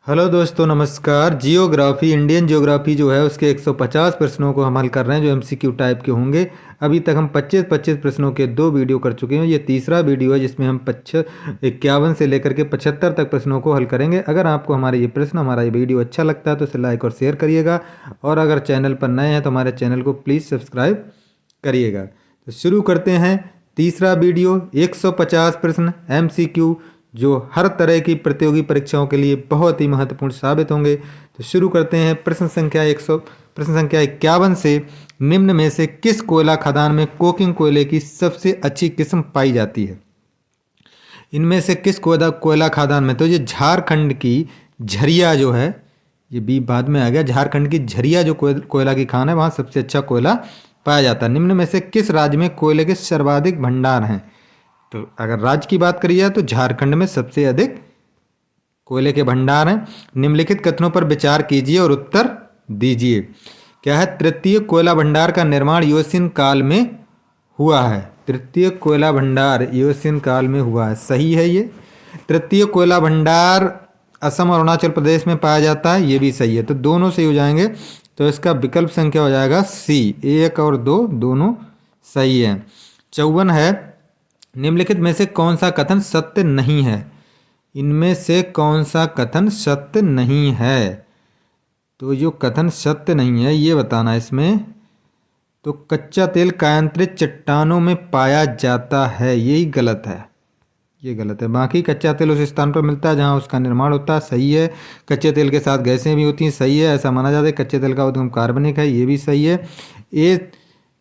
Hello दोस्तों, नमस्कार। Geography, Indian geography जो है उसके 150 प्रश्नों को हम हल कर रहे हैं जो एमसीक्यू टाइप के होंगे। अभी तक हम 25-25 प्रश्नों के 2 वीडियो कर चुके हैं। ये तीसरा वीडियो है जिसमें हम 51 से लेकर के 75 तक प्रश्नों को हल करेंगे। अगर आपको हमारा ये वीडियो अच्छा लगता है तो इसे लाइक और शेयर करिएगा, और अगर चैनल पर नए हैं तो हमारे चैनल को प्लीज़ सब्सक्राइब करिएगा। तो शुरू करते हैं तीसरा वीडियो। 150 प्रश्न एमसीक्यू जो हर तरह की प्रतियोगी परीक्षाओं के लिए बहुत ही महत्वपूर्ण साबित होंगे। तो शुरू करते हैं प्रश्न संख्या 51 से। निम्न में से किस कोयला खदान में कोकिंग कोयले की सबसे अच्छी किस्म पाई जाती है? इनमें से किस कोयला खदान में? तो ये झारखंड की झरिया जो है, ये बी बाद में आ गया। झारखंड की झरिया जो कोयला की खान है, वहाँ सबसे अच्छा कोयला पाया जाता है। निम्न में से किस राज्य में कोयले के सर्वाधिक भंडार हैं? तो अगर राज्य की बात करिए तो झारखंड में सबसे अधिक कोयले के भंडार हैं। निम्नलिखित कथनों पर विचार कीजिए और उत्तर दीजिए। क्या है? तृतीय कोयला भंडार का निर्माण योशीन काल में हुआ है। तृतीय कोयला भंडार योशीन काल में हुआ है, सही है ये। तृतीय कोयला भंडार असम और अरुणाचल प्रदेश में पाया जाता है, ये भी सही है। तो दोनों सही हो जाएंगे। तो इसका विकल्प संख्या हो जाएगा सी। 1 और 2 दोनों सही है। 54 है, निम्नलिखित में से कौन सा कथन सत्य नहीं है? इनमें से कौन सा कथन सत्य नहीं है? तो जो कथन सत्य नहीं है ये बताना इसमें। तो कच्चा तेल कायांतरित चट्टानों में पाया जाता है, यही गलत है, ये गलत है। बाकी कच्चा तेल उस स्थान पर मिलता है जहां उसका निर्माण होता है, सही है। कच्चे तेल के साथ गैसें भी होती हैं, सही है। ऐसा माना जाता है कच्चे तेल का उद्गम कार्बनिक है, ये भी सही है।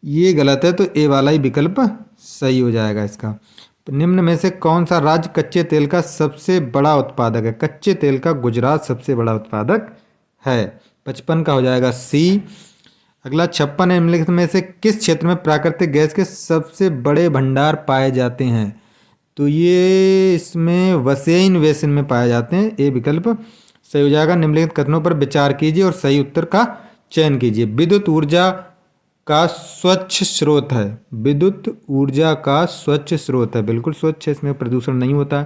ये गलत है, तो ए वाला ही विकल्प सही हो जाएगा इसका। निम्न में से कौन सा राज्य कच्चे तेल का सबसे बड़ा उत्पादक है? कच्चे तेल का गुजरात सबसे बड़ा उत्पादक है। 55 का हो जाएगा सी। अगला 56 है, निम्नलिखित में से किस क्षेत्र में प्राकृतिक गैस के सबसे बड़े भंडार पाए जाते हैं? तो ये इसमें वसेन बेसिन में पाए जाते हैं, ए विकल्प सही हो जाएगा। निम्नलिखित कथनों पर विचार कीजिए और सही उत्तर का चयन कीजिए। विद्युत ऊर्जा का स्वच्छ स्रोत है। विद्युत ऊर्जा का स्वच्छ स्रोत है, बिल्कुल स्वच्छ है, इसमें प्रदूषण नहीं होता।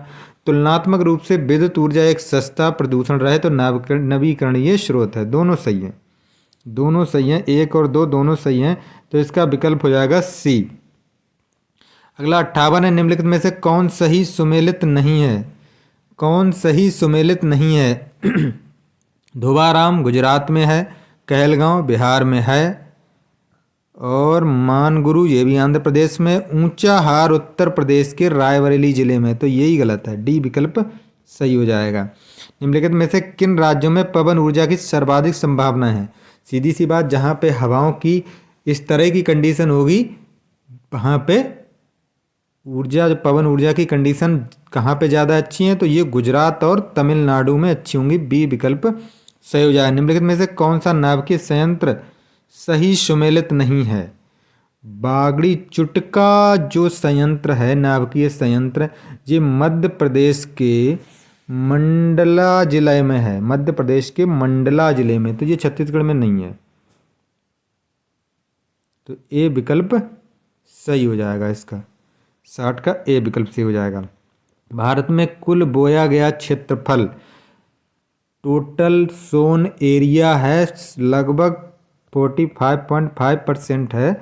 तुलनात्मक रूप से विद्युत ऊर्जा एक सस्ता, प्रदूषण रहे तो नवीकरणीय स्रोत है। दोनों सही हैं, दोनों सही हैं। 1 और 2 दोनों सही हैं, तो इसका विकल्प हो जाएगा सी। अगला 58 है, निम्नलिखित में से कौन सही सुमेलित नहीं है? कौन सही सुमेलित नहीं है? धोबाराम गुजरात में है, कहलगांव बिहार में है, और मानगुरु ये भी आंध्र प्रदेश में, ऊंचाहार उत्तर प्रदेश के रायबरेली जिले में। तो यही गलत है, डी विकल्प सही हो जाएगा। निम्नलिखित में से किन राज्यों में पवन ऊर्जा की सर्वाधिक संभावना है? सीधी सी बात, जहाँ पे हवाओं की इस तरह की कंडीशन होगी वहाँ पे पवन ऊर्जा की कंडीशन कहाँ पे ज़्यादा अच्छी हैं? तो ये गुजरात और तमिलनाडु में अच्छी होंगी, बी विकल्प सही हो जाएगा। निम्नलिखित में से कौन सा नाभिकीय संयंत्र सही सुमेलित नहीं है? बागड़ी चुटका जो संयंत्र है, नाभिकीय संयंत्र, ये मध्य प्रदेश के मंडला जिले में है। मध्य प्रदेश के मंडला जिले में, तो ये छत्तीसगढ़ में नहीं है। तो ए विकल्प सही हो जाएगा इसका। 60 का ए विकल्प सही हो जाएगा। भारत में कुल बोया गया क्षेत्रफल, टोटल सोन एरिया है, लगभग 45.5% है।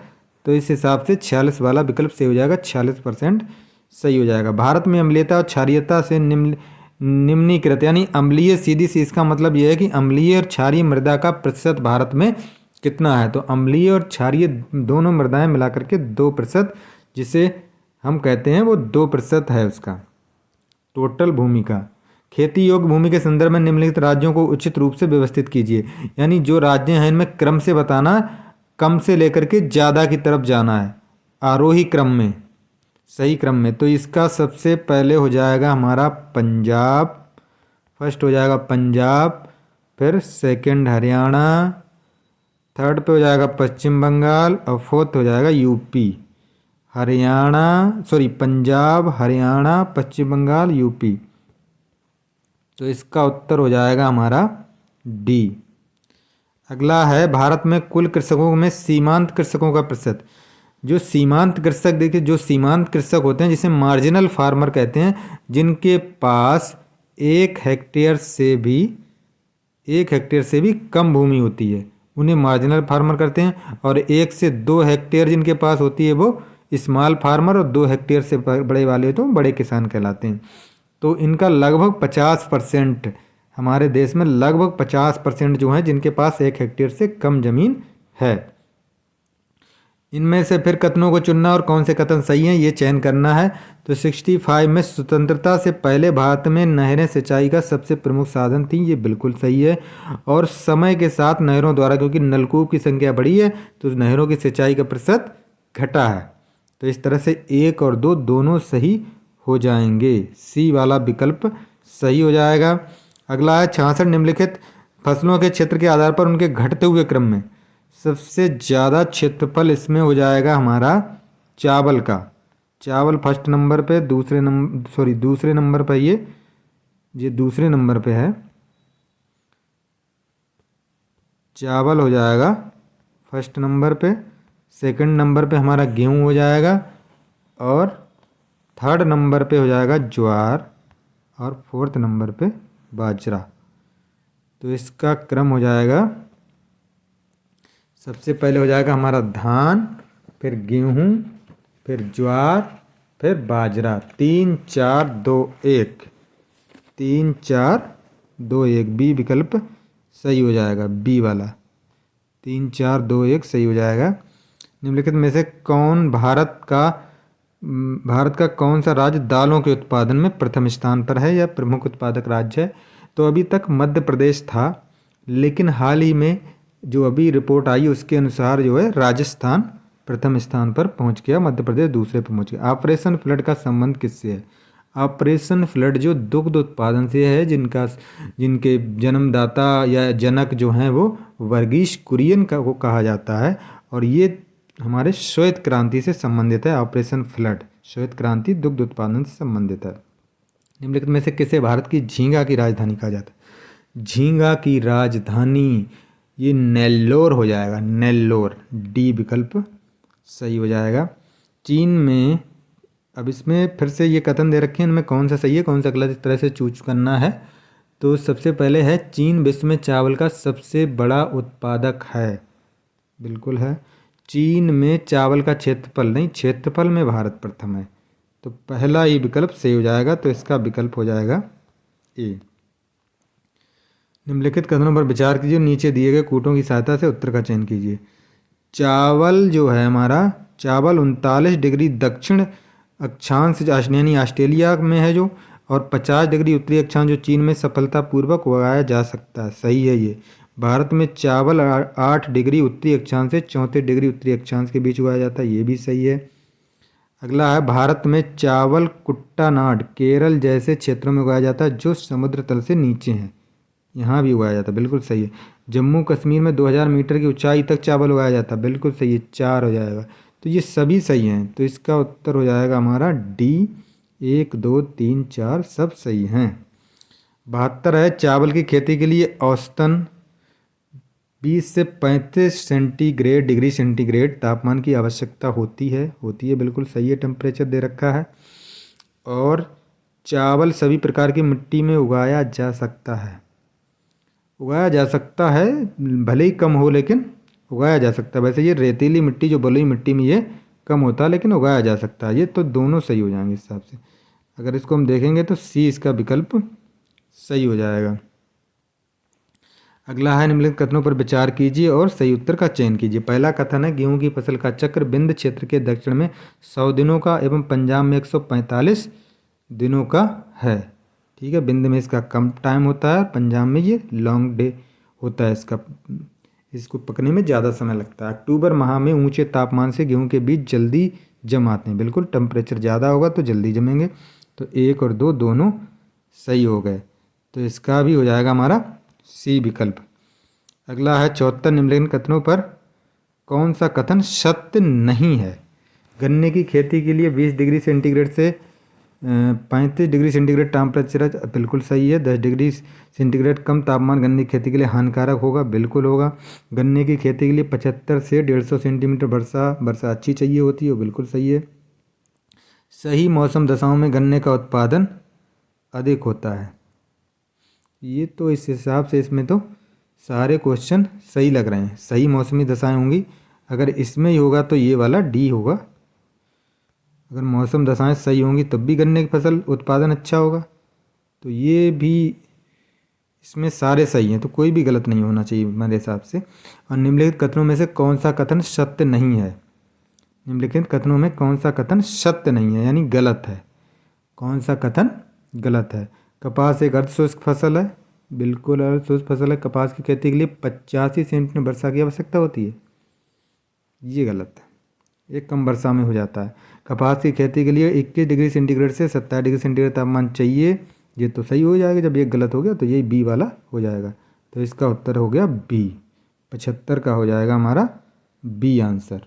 तो इस हिसाब से 46 वाला विकल्प सही हो जाएगा। 46% सही हो जाएगा। भारत में अम्लीयता और क्षारीयता से निम्नीकृत, यानी अम्लीय, सीधी सी इसका मतलब यह है कि अम्लीय और क्षारीय मृदा का प्रतिशत भारत में कितना है? तो अम्लीय और क्षारीय दोनों मृदाएं मिलाकर के 2%, जिसे हम कहते हैं वो 2% है उसका टोटल भूमि का। खेती योग्य भूमि के संदर्भ में निम्नलिखित राज्यों को उचित रूप से व्यवस्थित कीजिए। यानी जो राज्य हैं इनमें क्रम से बताना, कम से लेकर के ज़्यादा की तरफ जाना है, आरोही क्रम में, सही क्रम में। तो इसका सबसे पहले हो जाएगा हमारा पंजाब, फर्स्ट हो जाएगा पंजाब, फिर सेकंड हरियाणा, थर्ड पे हो जाएगा पश्चिम बंगाल, और फोर्थ हो जाएगा यूपी। पंजाब, हरियाणा, पश्चिम बंगाल, यूपी। तो इसका उत्तर हो जाएगा हमारा डी। अगला है, भारत में कुल कृषकों में सीमांत कृषकों का प्रतिशत। जो सीमांत कृषक, देखिए जो सीमांत कृषक होते हैं जिसे मार्जिनल फार्मर कहते हैं, जिनके पास 1 हेक्टेयर से भी 1 हेक्टेयर से भी कम भूमि होती है उन्हें मार्जिनल फार्मर करते हैं, और 1 से 2 हेक्टेयर जिनके पास होती है वो स्मॉल फार्मर, और 2 हेक्टेयर से बड़े वाले तो बड़े किसान कहलाते हैं। तो इनका लगभग 50%, हमारे देश में लगभग 50% जो हैं जिनके पास 1 हेक्टेयर से कम जमीन है। इनमें से फिर कथनों को चुनना और कौन से कथन सही हैं ये चयन करना है। तो 65 में स्वतंत्रता से पहले भारत में नहरें सिंचाई का सबसे प्रमुख साधन थी, ये बिल्कुल सही है। और समय के साथ नहरों द्वारा, क्योंकि नलकूप की संख्या बढ़ी है तो नहरों की सिंचाई का प्रतिशत घटा है। तो इस तरह से 1 और 2 दोनों सही हो जाएंगे, सी वाला विकल्प सही हो जाएगा। अगला है 66 निम्नलिखित फसलों के क्षेत्र के आधार पर उनके घटते हुए क्रम में सबसे ज़्यादा क्षेत्रफल इसमें हो जाएगा हमारा चावल का। चावल फर्स्ट नंबर पे, दूसरे नंबर पे ये दूसरे नंबर पे है, चावल हो जाएगा फर्स्ट नंबर पे। सेकंड नंबर पे हमारा गेहूं हो जाएगा, और थर्ड नंबर पे हो जाएगा ज्वार, और फोर्थ नंबर पे बाजरा। तो इसका क्रम हो जाएगा, सबसे पहले हो जाएगा हमारा धान, फिर गेहूं, फिर ज्वार, फिर बाजरा। 3 4 2 1, 3 4 2 1, बी विकल्प सही हो जाएगा, बी वाला 3 4 2 1 सही हो जाएगा। निम्नलिखित में से कौन भारत का कौन सा राज्य दालों के उत्पादन में प्रथम स्थान पर है या प्रमुख उत्पादक राज्य है? तो अभी तक मध्य प्रदेश था, लेकिन हाल ही में जो अभी रिपोर्ट आई उसके अनुसार जो है राजस्थान प्रथम स्थान पर पहुंच गया, मध्य प्रदेश दूसरे पर पहुंच गया। ऑपरेशन फ्लड का संबंध किससे है? ऑपरेशन फ्लड जो दुग्ध उत्पादन से है, जिनके जन्मदाता या जनक जो हैं वो वर्गीश कुरियन को कहा जाता है, और ये हमारे श्वेत क्रांति से संबंधित है। ऑपरेशन फ्लड श्वेत क्रांति दुग्ध उत्पादन से संबंधित है। निम्नलिखित में से किसे भारत की झींगा की राजधानी कहा जाता है? झींगा की राजधानी ये नेल्लोर हो जाएगा, नेल्लोर, डी विकल्प सही हो जाएगा। चीन में, अब इसमें फिर से ये कथन दे रखे हैं, इनमें कौन सा सही है कौन सा गलत, इस तरह से चूज करना है। तो सबसे पहले है चीन विश्व में चावल का सबसे बड़ा उत्पादक है, बिल्कुल है। चीन में चावल का क्षेत्रफल नहीं, क्षेत्रफल में भारत प्रथम है, तो पहला ही विकल्प सही हो जाएगा। तो इसका विकल्प हो जाएगा ए। निम्नलिखित कथनों पर विचार कीजिए, नीचे दिए गए कूटों की सहायता से उत्तर का चयन कीजिए। चावल जो है हमारा, चावल 39 डिग्री दक्षिण अक्षांश यानी ऑस्ट्रेलिया में है जो, और 50 डिग्री उत्तरी अक्षांश जो चीन में सफलतापूर्वक उगाया जा सकता है, सही है ये। भारत में चावल 8 डिग्री उत्तरी अक्षांश से 34 डिग्री उत्तरी अक्षांश के बीच उगाया जाता है, ये भी सही है। अगला है भारत में चावल कुट्टानाड केरल जैसे क्षेत्रों में उगाया जाता है जो समुद्र तल से नीचे हैं, यहाँ भी उगाया जाता है, बिल्कुल सही है। जम्मू कश्मीर में 2000 मीटर की ऊंचाई तक चावल उगाया जाता है, बिल्कुल सही है, 4 हो जाएगा। तो ये सभी सही हैं, तो इसका उत्तर हो जाएगा हमारा डी। 1 2 3 4 सब सही हैं। 72 है चावल की खेती के लिए औसतन 20 से 35 डिग्री सेंटीग्रेड तापमान की आवश्यकता होती है, बिल्कुल सही है, टेम्परेचर दे रखा है। और चावल सभी प्रकार की मिट्टी में उगाया जा सकता है, भले ही कम हो लेकिन उगाया जा सकता है। वैसे ये रेतीली मिट्टी जो बलुई मिट्टी में ये कम होता है, लेकिन उगाया जा सकता है। ये तो दोनों सही हो जाएंगे इस हिसाब से। अगर इसको हम देखेंगे तो सी इसका विकल्प सही हो जाएगा। अगला है निम्नलिखित कथनों पर विचार कीजिए और सही उत्तर का चयन कीजिए। पहला कथन है गेहूं की फसल का चक्र विंध्य क्षेत्र के दक्षिण में 100 दिनों का एवं पंजाब में 145 दिनों का है। ठीक है, विंध्य में इसका कम टाइम होता है, पंजाब में ये लॉन्ग डे होता है, इसको पकने में ज़्यादा समय लगता है। अक्टूबर माह में ऊंचे तापमान से गेहूं के बीज जल्दी जम आते हैं, बिल्कुल टेम्परेचर ज़्यादा होगा तो जल्दी जमेंगे। तो 1 और 2 दोनों सही हो गए, तो इसका भी हो जाएगा हमारा सी विकल्प। अगला है 74 निम्नलिखित कथनों पर कौन सा कथन सत्य नहीं है? गन्ने की खेती के लिए 20 डिग्री सेंटीग्रेड से 35 डिग्री सेंटीग्रेड टेम्परेचर बिल्कुल सही है। 10 डिग्री सेंटीग्रेड कम तापमान गन्ने की खेती के लिए हानिकारक होगा, बिल्कुल होगा। गन्ने की खेती के लिए 75 से 150 सेंटीमीटर वर्षा अच्छी चाहिए होती है, बिल्कुल सही है। सही मौसम दशाओं में गन्ने का उत्पादन अधिक होता है, ये तो इस हिसाब से इसमें तो सारे क्वेश्चन सही लग रहे हैं, सही मौसमी दशाएं होंगी। अगर इसमें ही होगा तो ये वाला डी होगा। अगर मौसम दशाएं सही होंगी तब भी गन्ने की फसल उत्पादन अच्छा होगा। तो ये भी इसमें सारे सही हैं, तो कोई भी गलत नहीं होना चाहिए मेरे हिसाब से। और निम्नलिखित कथनों में से कौन सा कथन सत्य नहीं है? निम्नलिखित कथनों में कौन सा कथन सत्य नहीं है यानी गलत है? कौन सा कथन गलत है? कपास एक अर्धशुष्क फसल है। बिल्कुल अर्धशुष्क फसल है। कपास की खेती के लिए 85 सेंटीमीटर वर्षा की आवश्यकता होती है। ये गलत है, एक कम वर्षा में हो जाता है। कपास की खेती के लिए 21 डिग्री सेंटीग्रेड से 27 डिग्री सेंटीग्रेड तापमान चाहिए। ये तो सही हो जाएगा। जब ये गलत हो गया तो यही बी वाला हो जाएगा। तो इसका उत्तर हो गया बी। 75 का हो जाएगा हमारा बी आंसर।